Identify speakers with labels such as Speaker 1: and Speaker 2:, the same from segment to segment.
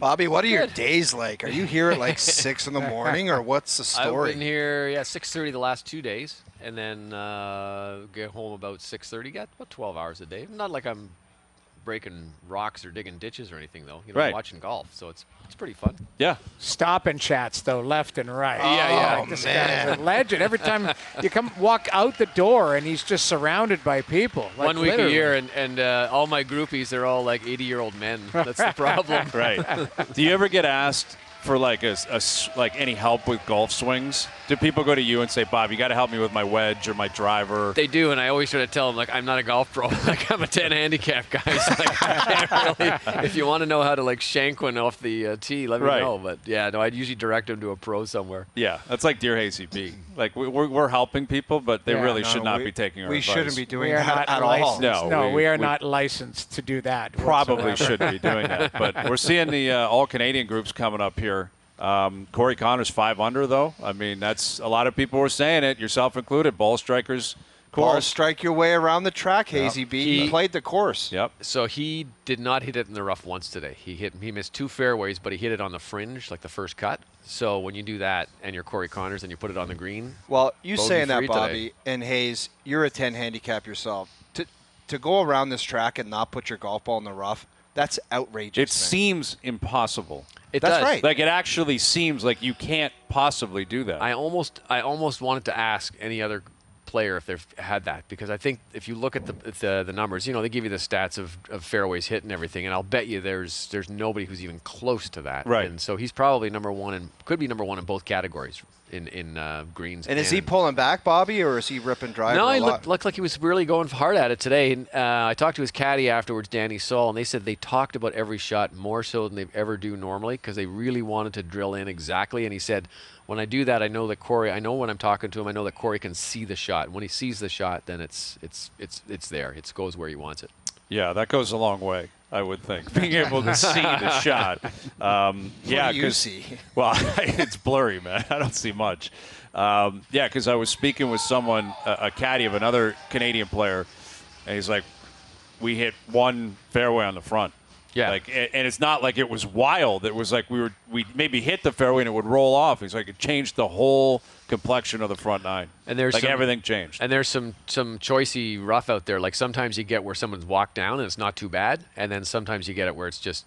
Speaker 1: Bobby, what are your days like? Are you here at like 6 in the morning, or what's the story?
Speaker 2: I've been here, 6:30 the last 2 days, and then get home about 6:30. Got about 12 hours a day. Not like I'm breaking rocks or digging ditches or anything, though. I'm watching golf, so it's pretty fun.
Speaker 3: Yeah.
Speaker 4: Stopping chats, though, left and right.
Speaker 2: Yeah.
Speaker 4: This guy's a legend. Every time you walk out the door, and he's just surrounded by people. Like,
Speaker 2: 1 week
Speaker 4: literally.
Speaker 2: a year, and all my groupies, they're all like 80-year-old men. That's the problem.
Speaker 3: Right. Do you ever get asked for like any help with golf swings? Do people go to you and say, Bob, you got to help me with my wedge or my driver?
Speaker 2: They do, and I always try to tell them, like, I'm not a golf pro. Like, I'm a 10 handicap guy. So, like, I can't really, if you want to know how to, like, shank one off the tee, let me know. But, I'd usually direct them to a pro somewhere.
Speaker 3: Yeah, that's like Dear Hazy B. Like, we're helping people, but they really should not be taking our advice.
Speaker 1: We shouldn't be doing that at all.
Speaker 4: No, we are not licensed to do that.
Speaker 3: Probably shouldn't be doing that. But we're seeing the all-Canadian groups coming up here. Corey Connors 5 under, though. I mean, that's a lot of people were saying it, yourself included. Ball strikers course.
Speaker 1: Ball strike your way around the track, Hazy B. He played the course.
Speaker 3: Yep.
Speaker 2: So he did not hit it in the rough once today. He missed 2 fairways, but he hit it on the fringe, like the first cut. So when you do that and you're Corey Connors and you put it on the green.
Speaker 1: Well, you saying that, Bobby,
Speaker 2: today.
Speaker 1: and Hayes, you're a 10 handicap yourself. To go around this track and not put your golf ball in the rough, that's outrageous.
Speaker 3: It seems impossible.
Speaker 2: It
Speaker 1: That's
Speaker 2: does.
Speaker 1: right.
Speaker 3: Like, it actually seems like you can't possibly do that.
Speaker 2: I almost wanted to ask any other player if they've had that, because I think if you look at the numbers, they give you the stats of fairways hit and everything, and I'll bet you there's nobody who's even close to that.
Speaker 3: Right.
Speaker 2: And so he's probably number one, and could be number one in both categories in greens.
Speaker 1: And is he pulling back, Bobby, or is he ripping driver?
Speaker 2: No, he looked like he was really going hard at it today. And, I talked to his caddy afterwards, Danny Saul, and they said they talked about every shot more so than they ever do normally, because they really wanted to drill in exactly. And he said, when I do that, I know that Corey, I know when I'm talking to him, I know that Corey can see the shot. And when he sees the shot, then it's there. It goes where he wants it.
Speaker 3: Yeah, that goes a long way, I would think. Being able to see the shot.
Speaker 1: What do you see?
Speaker 3: Well, it's blurry, man. I don't see much. Because I was speaking with someone, a caddy of another Canadian player, and he's like, we hit 1 fairway on the front.
Speaker 2: Yeah.
Speaker 3: And it's not like it was wild. It was like we maybe hit the fairway and it would roll off. He's like, it changed the whole complexion of the front 9. And there's everything changed.
Speaker 2: And there's some choicey rough out there. Like, sometimes you get where someone's walked down and it's not too bad, and then sometimes you get it where it's just,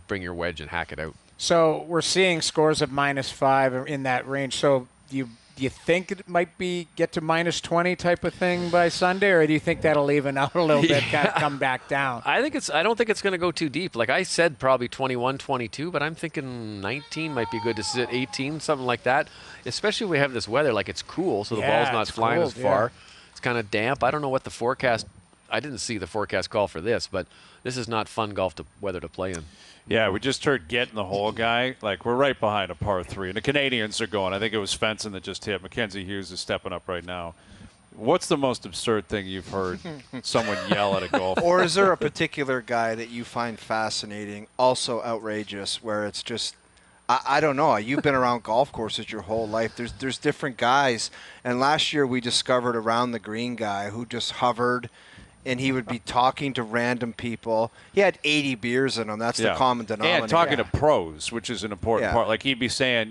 Speaker 2: bring your wedge and hack it out.
Speaker 4: So we're seeing scores of -5 in that range. So do you think it might get to -20 type of thing by Sunday, or do you think that'll even out a little bit, kind of come back down?
Speaker 2: I don't think it's going to go too deep. Like I said, probably 21, 22, but I'm thinking 19 might be good to sit, 18, something like that. Especially if we have this weather, like it's cool, so the ball's not flying as far. It's kind of damp. I don't know what the forecast. I didn't see the forecast call for this, but this is not fun weather to play in.
Speaker 3: Yeah, we just heard Get in the Hole guy. Like, we're right behind a par 3. And the Canadians are going. I think it was Fenton that just hit. Mackenzie Hughes is stepping up right now. What's the most absurd thing you've heard someone yell at a golf?
Speaker 1: Or is there a particular guy that you find fascinating, also outrageous, where it's just, I don't know. You've been around golf courses your whole life. There's different guys. And last year we discovered Around the Green guy who just hovered, and he would be talking to random people. He had 80 beers in him. That's the common denominator.
Speaker 3: And talking to pros, which is an important part. Like, he'd be saying,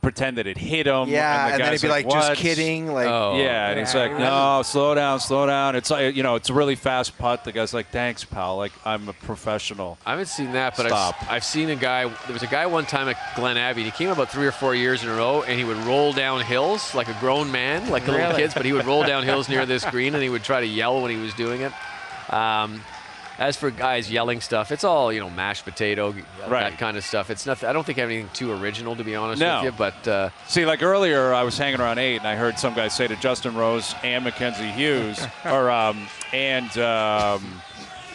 Speaker 3: pretend that it hit him.
Speaker 1: Yeah, and then he'd be like, just
Speaker 3: what?
Speaker 1: kidding. Like,
Speaker 3: and he's like, no, slow down. It's like, it's a really fast putt. The guy's like, thanks, pal. Like, I'm a professional.
Speaker 2: I haven't seen that, but
Speaker 3: Stop.
Speaker 2: I've seen a guy. There was a guy one time at Glen Abbey. He came about 3 or 4 years in a row, and he would roll down hills like a grown man, like the little kids. But he would roll down hills near this green, and he would try to yell when he was doing it. As for guys yelling stuff, it's all, mashed potato, that kind of stuff. It's nothing. I don't think I have anything too original, to be honest with you. But
Speaker 3: see, like earlier, I was hanging around 8, and I heard some guy say to Justin Rose and Mackenzie Hughes,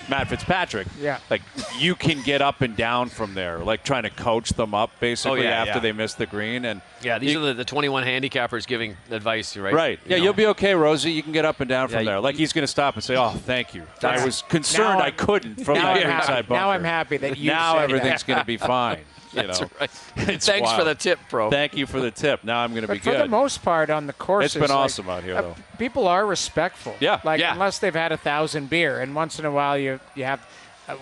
Speaker 3: Matt Fitzpatrick, like, you can get up and down from there, like trying to coach them up basically after they miss the green. And
Speaker 2: these are the 21 handicappers giving advice, right?
Speaker 3: Right. You'll be okay, Rosie. You can get up and down from there. Like, he's going to stop and say, "Oh, thank you." I was concerned I couldn't from that greenside bunker.
Speaker 4: Now I'm happy that you
Speaker 3: now
Speaker 4: say
Speaker 3: everything's going to be fine.
Speaker 2: That's right.
Speaker 3: It's
Speaker 2: Thanks
Speaker 3: wild.
Speaker 2: for the tip, bro.
Speaker 3: Thank you for the tip. Now I'm going to be good.
Speaker 4: For the most part, on the courses,
Speaker 3: it's been awesome out here, though.
Speaker 4: People are respectful.
Speaker 3: Yeah.
Speaker 4: Unless they've had 1,000 beer, and once in a while you have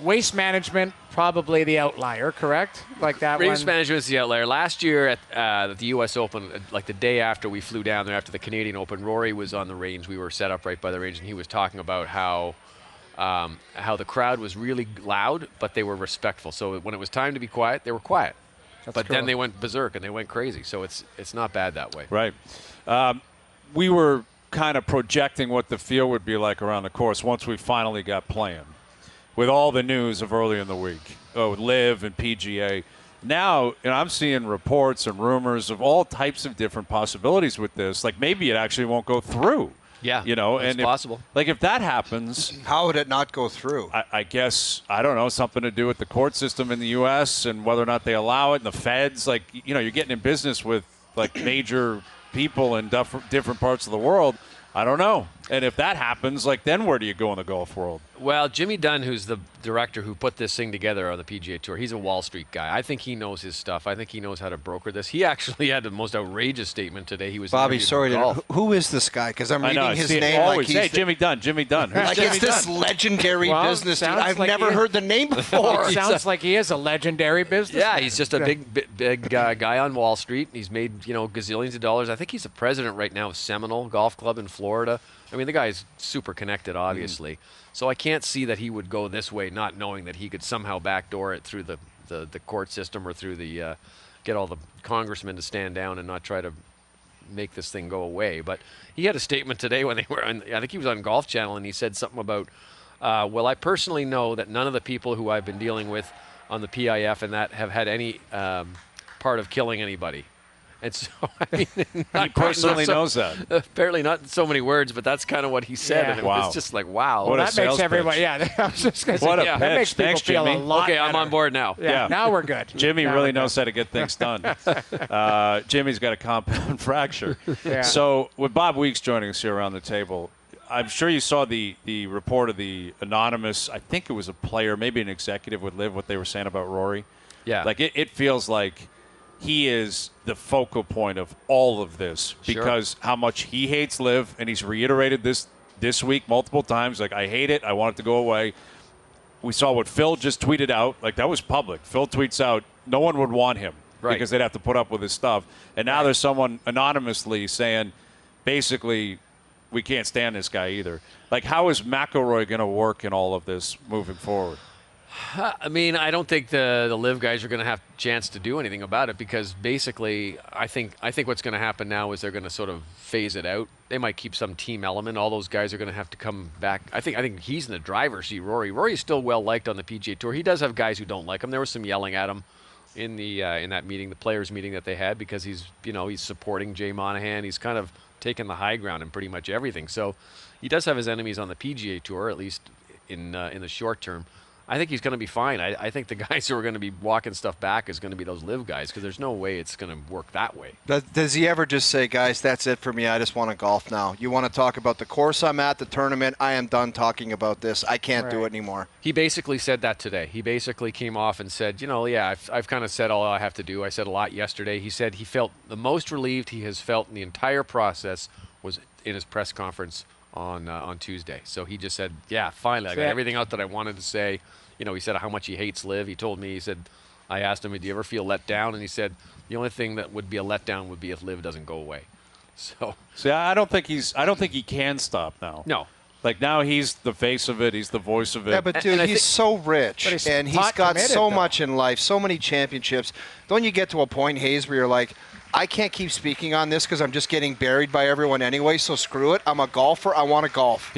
Speaker 4: Waste management, probably the outlier, correct? Like that
Speaker 2: Waste
Speaker 4: one.
Speaker 2: management is the outlier. Last year at the U.S. Open, like the day after we flew down there after the Canadian Open, Rory was on the range. We were set up right by the range, and he was talking about how the crowd was really loud, but they were respectful. So when it was time to be quiet, they were quiet. But then they went berserk and they went crazy. So it's not bad that way.
Speaker 3: Right. We were kind of projecting what the field would be like around the course once we finally got playing, with all the news of earlier in the week, LIV and PGA. Now, I'm seeing reports and rumors of all types of different possibilities with this. Like maybe it actually won't go through.
Speaker 2: Yeah,
Speaker 3: it's
Speaker 2: possible.
Speaker 3: If that happens,
Speaker 1: how would it not go through?
Speaker 3: I guess, I don't know, something to do with the court system in the U.S. and whether or not they allow it, and the feds. You're getting in business with major people in different parts of the world. I don't know. And if that happens, then where do you go in the golf world?
Speaker 2: Well, Jimmy Dunn, who's the director who put this thing together on the PGA Tour, he's a Wall Street guy. I think he knows his stuff. I think he knows how to broker this. He actually had the most outrageous statement today. He was
Speaker 1: Bobby, sorry, who is this guy? Because I'm reading his name
Speaker 3: always, like he's Jimmy Dunn. Jimmy Dunn.
Speaker 1: It's this legendary business dude. I've never heard the name before.
Speaker 4: Sounds like he is a legendary business.
Speaker 2: Yeah, he's just a big guy on Wall Street. He's made gazillions of dollars. I think he's the president right now of Seminole Golf Club in Florida. I mean, the guy is super connected, obviously. So I can't see that he would go this way, not knowing that he could somehow backdoor it through the court system or through the get all the congressmen to stand down and not try to make this thing go away. But he had a statement today when they were on, I think he was on Golf Channel, and he said something about, well, I personally know that none of the people who I've been dealing with on the PIF and that have had any part of killing anybody. And so, I mean,
Speaker 3: he personally knows that.
Speaker 2: Apparently not in so many words, but that's kind of what he said.
Speaker 4: Yeah.
Speaker 2: And it was just like, wow.
Speaker 3: What
Speaker 4: that makes everybody, I was just going to say, that makes people
Speaker 3: Thanks,
Speaker 4: feel
Speaker 3: Jimmy.
Speaker 4: a lot
Speaker 2: Okay,
Speaker 4: better.
Speaker 2: I'm on board now.
Speaker 4: Yeah, now we're good.
Speaker 3: Jimmy really knows how to get things done. Jimmy's got a compound fracture.
Speaker 4: Yeah.
Speaker 3: So with Bob Weeks joining us here around the table, I'm sure you saw the report of the anonymous, I think it was a player, maybe an executive with LIV, what they were saying about Rory.
Speaker 2: Yeah.
Speaker 3: It feels like he is the focal point of all of this because how much he hates LIV, and he's reiterated this week multiple times. I hate it. I want it to go away. We saw what Phil just tweeted out. That was public. Phil tweets out, no one would want him because they'd have to put up with his stuff. And now there's someone anonymously saying, basically, we can't stand this guy either. How is McIlroy going to work in all of this moving forward?
Speaker 2: I mean, I don't think the LIV guys are going to have a chance to do anything about it because basically I think what's going to happen now is they're going to sort of phase it out. They might keep some team element. All those guys are going to have to come back. I think he's in the driver's seat, Rory. Rory's still well liked on the PGA Tour. He does have guys who don't like him. There was some yelling at him in that meeting, the players meeting that they had, because he's supporting Jay Monahan. He's kind of taken the high ground in pretty much everything. So he does have his enemies on the PGA Tour, at least in the short term. I think he's going to be fine. I think the guys who are going to be walking stuff back is going to be those LIV guys because there's no way it's going to work that way.
Speaker 1: Does he ever just say, guys, that's it for me. I just want to golf now. You want to talk about the course I'm at, the tournament. I am done talking about this. I can't do it anymore.
Speaker 2: He basically said that today. He basically came off and said, I've kind of said all I have to do. I said a lot yesterday. He said he felt the most relieved he has felt in the entire process was in his press conference on Tuesday. So he just said, yeah, finally, I got everything out that I wanted to say. He said how much he hates LIV. He told me, I asked him, do you ever feel let down? And he said, the only thing that would be a letdown would be if LIV doesn't go away. So
Speaker 3: I don't think he can stop now.
Speaker 2: No.
Speaker 3: Now he's the face of it. He's the voice of it.
Speaker 1: Yeah, but dude, he's so rich, and he's got so much in life, so many championships. Don't you get to a point, Hayes, where you're like, I can't keep speaking on this because I'm just getting buried by everyone anyway, so screw it. I'm a golfer. I want to golf.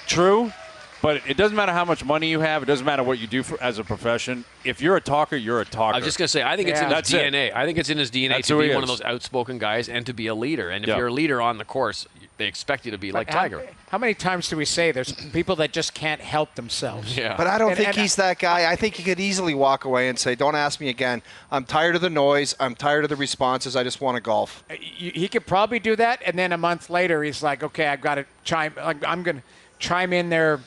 Speaker 3: True. But it doesn't matter how much money you have. It doesn't matter what you do as a profession. If you're a talker, you're a talker.
Speaker 2: I was just going to say, I think it's in his DNA. I think it's in his DNA to be one of those outspoken guys and to be a leader. And if you're a leader on the course, they expect you to be like Tiger.
Speaker 4: How many times do we say there's people that just can't help themselves?
Speaker 2: Yeah.
Speaker 1: But I don't think he's that guy. I think he could easily walk away and say, don't ask me again. I'm tired of the noise. I'm tired of the responses. I just want to golf.
Speaker 4: He could probably do that, and then a month later he's like, okay, I've got to I'm going to chime in there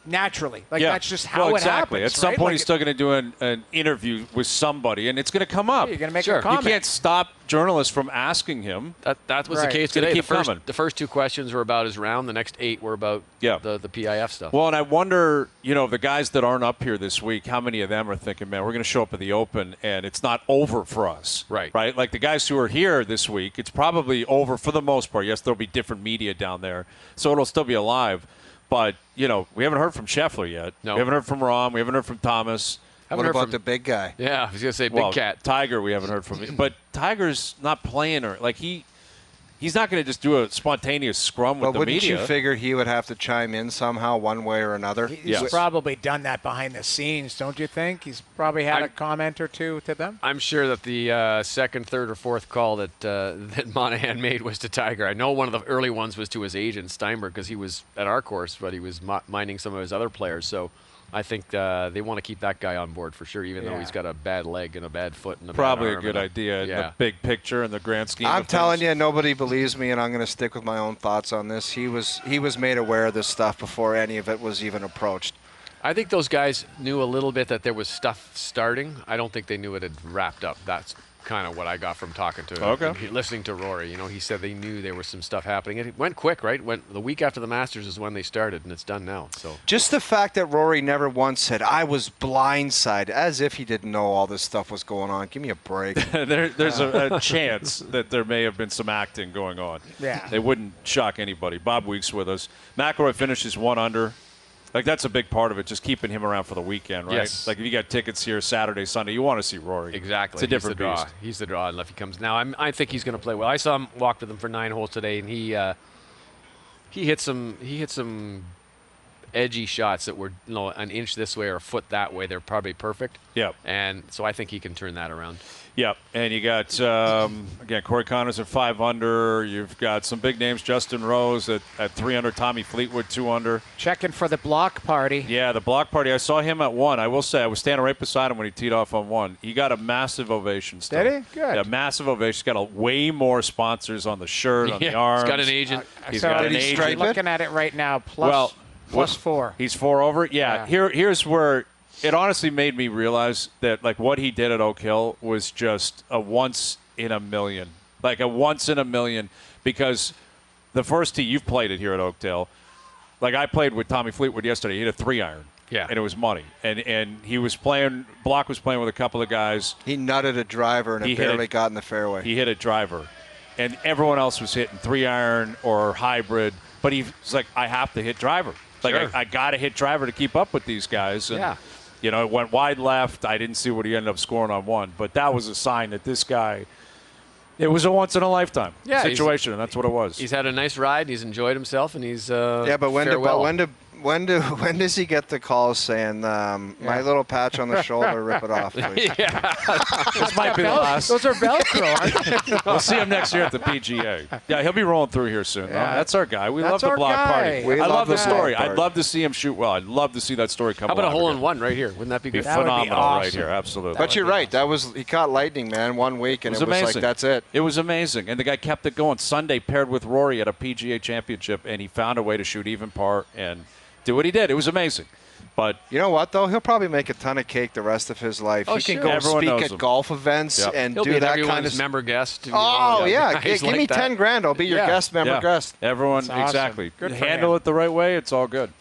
Speaker 4: naturally. Like,
Speaker 3: Yeah.
Speaker 4: that's just how
Speaker 3: exactly.
Speaker 4: it happens.
Speaker 3: At some
Speaker 4: right?
Speaker 3: point,
Speaker 4: Like
Speaker 3: he's still going to do an interview with somebody, and it's going to come up.
Speaker 4: you're going to make
Speaker 2: Sure.
Speaker 4: a comment.
Speaker 3: You can't stop journalists from asking him.
Speaker 2: That was
Speaker 4: Right.
Speaker 2: the case
Speaker 3: It's gonna
Speaker 2: today.
Speaker 3: keep coming.
Speaker 2: The first 2 questions were about his round. The next 8 were about the PIF stuff.
Speaker 3: Well, and I wonder, the guys that aren't up here this week, how many of them are thinking, man, we're going to show up at the Open, and it's not over for us.
Speaker 2: Right.
Speaker 3: Right? Like the guys who are here this week, it's probably over for the most part. Yes, there'll be different media down there, so it'll still be alive. But, we haven't heard from Scheffler yet.
Speaker 2: No.
Speaker 3: We haven't heard from Rahm. We haven't heard from Thomas.
Speaker 1: What about the big guy?
Speaker 2: Yeah, I was going to say Big Cat.
Speaker 3: Tiger, we haven't heard from him. But Tiger's not playing, or like he's not going to just do a spontaneous scrum with the
Speaker 1: wouldn't
Speaker 3: media.
Speaker 1: you figure he would have to chime in somehow, one way or another?
Speaker 4: He's probably done that behind the scenes, don't you think? He's probably had a comment or two to them.
Speaker 2: I'm sure that the second, third, or fourth call that Monahan made was to Tiger. I know one of the early ones was to his agent, Steinberg, because he was at our course, but he was minding some of his other players. So I think they want to keep that guy on board for sure, even though he's got a bad leg and a bad foot and a
Speaker 3: Probably
Speaker 2: bad
Speaker 3: a
Speaker 2: arm
Speaker 3: good idea in the big picture and the grand scheme.
Speaker 1: I'm
Speaker 3: of
Speaker 1: telling
Speaker 3: things.
Speaker 1: you, nobody believes me, and I'm going to stick with my own thoughts on this. He was made aware of this stuff before any of it was even approached.
Speaker 2: I think those guys knew a little bit that there was stuff starting. I don't think they knew it had wrapped up. That's kind of what I got from talking to him. Listening to Rory. He said they knew there was some stuff happening. It went quick, right? The week after the Masters is when they started, and it's done now. So
Speaker 1: just the fact that Rory never once said, I was blindsided, as if he didn't know all this stuff was going on. Give me a break.
Speaker 3: There's a chance that there may have been some acting going on.
Speaker 4: Yeah.
Speaker 3: They wouldn't shock anybody. Bob Weeks with us. McIlroy finishes 1 under. Like, that's a big part of it, just keeping him around for the weekend, right?
Speaker 2: Yes.
Speaker 3: Like, if you got tickets here Saturday, Sunday, you want to see Rory.
Speaker 2: Exactly.
Speaker 3: It's a different
Speaker 2: He's the draw.
Speaker 3: beast.
Speaker 2: He's the draw unless he comes. Now, I think he's going to play well. I saw him walk with him for 9 holes today, and he hit some edgy shots that were an inch this way or a foot that way. They're probably perfect.
Speaker 3: Yep.
Speaker 2: And so I think he can turn that around.
Speaker 3: Yep. And you got, again, Corey Connors at 5 under. You've got some big names, Justin Rose at 3 under, Tommy Fleetwood 2 under.
Speaker 4: Checking for the block party.
Speaker 3: Yeah, the block party. I saw him at 1. I will say, I was standing right beside him when he teed off on 1. He got a massive ovation still.
Speaker 4: Did he? Good.
Speaker 3: Yeah, massive ovation. He's got way more sponsors on the shirt, on the arms.
Speaker 2: He's got an agent.
Speaker 3: He's got an agent.
Speaker 1: stripe it?
Speaker 4: Looking at it right now, plus 4.
Speaker 3: He's 4 over. Yeah. Here's where it honestly made me realize that, like, what he did at Oak Hill was just a once in a million. Like a once in a million, because the first tee, you've played it here at Oakdale. Like, I played with Tommy Fleetwood yesterday. He hit a 3-iron.
Speaker 2: Yeah.
Speaker 3: And it was money. And he was playing, Block was playing with a couple of guys.
Speaker 1: He nutted a driver, and it barely got in the fairway.
Speaker 3: He hit a driver. And everyone else was hitting 3-iron or hybrid. But he was like, I have to hit driver. Like,
Speaker 2: Sure.
Speaker 3: I got to hit driver to keep up with these guys. And,
Speaker 2: Yeah.
Speaker 3: it went wide left. I didn't see what he ended up scoring on 1. But that was a sign that this guy, it was a once-in-a-lifetime situation, and that's what it was.
Speaker 2: He's had a nice ride. He's enjoyed himself, and he's
Speaker 1: but when does he get the calls saying, my little patch on the shoulder, rip it off, please?
Speaker 3: This might be the last.
Speaker 4: Those are Velcro, aren't they?
Speaker 3: We'll see him next year at the PGA. Yeah, he'll be rolling through here soon.
Speaker 4: Yeah.
Speaker 3: That's our guy. We
Speaker 4: That's
Speaker 3: love the
Speaker 4: our
Speaker 3: block
Speaker 4: guy.
Speaker 3: party.
Speaker 1: We
Speaker 3: I
Speaker 1: love
Speaker 3: love the
Speaker 1: the
Speaker 3: story.
Speaker 1: block
Speaker 3: I'd
Speaker 1: party.
Speaker 3: love to see him shoot well. I'd love to see that story come
Speaker 2: How about a
Speaker 3: alive
Speaker 2: hole
Speaker 3: again.
Speaker 2: in one right here? Wouldn't that be
Speaker 3: Be
Speaker 2: good?
Speaker 4: That would be
Speaker 3: phenomenal right
Speaker 4: awesome.
Speaker 3: here. Absolutely.
Speaker 1: But you're right. He caught lightning, man, 1 week, and
Speaker 3: It was
Speaker 1: it was
Speaker 3: amazing.
Speaker 1: like, that's it.
Speaker 3: It was amazing. And the guy kept it going. Sunday paired with Rory at a PGA championship, and he found a way to shoot even par and do what he did. It was amazing. But
Speaker 1: You know what, though? He'll probably make a ton of cake the rest of his life.
Speaker 2: Oh,
Speaker 1: he can
Speaker 2: sure.
Speaker 1: go
Speaker 3: Everyone
Speaker 1: speak
Speaker 3: knows
Speaker 1: at
Speaker 3: him.
Speaker 1: golf events
Speaker 3: Yep.
Speaker 1: and
Speaker 2: He'll
Speaker 1: do
Speaker 2: be
Speaker 1: that
Speaker 2: everyone's
Speaker 1: kind of
Speaker 2: member guest.
Speaker 1: Oh, yeah.
Speaker 2: Guys
Speaker 1: Give
Speaker 2: like
Speaker 1: me
Speaker 2: that.
Speaker 1: 10 grand. I'll be your guest member
Speaker 3: yeah,
Speaker 1: guest.
Speaker 3: everyone,
Speaker 4: That's awesome.
Speaker 3: exactly.
Speaker 4: Good for
Speaker 3: Handle
Speaker 4: him.
Speaker 3: it the right way. It's all good.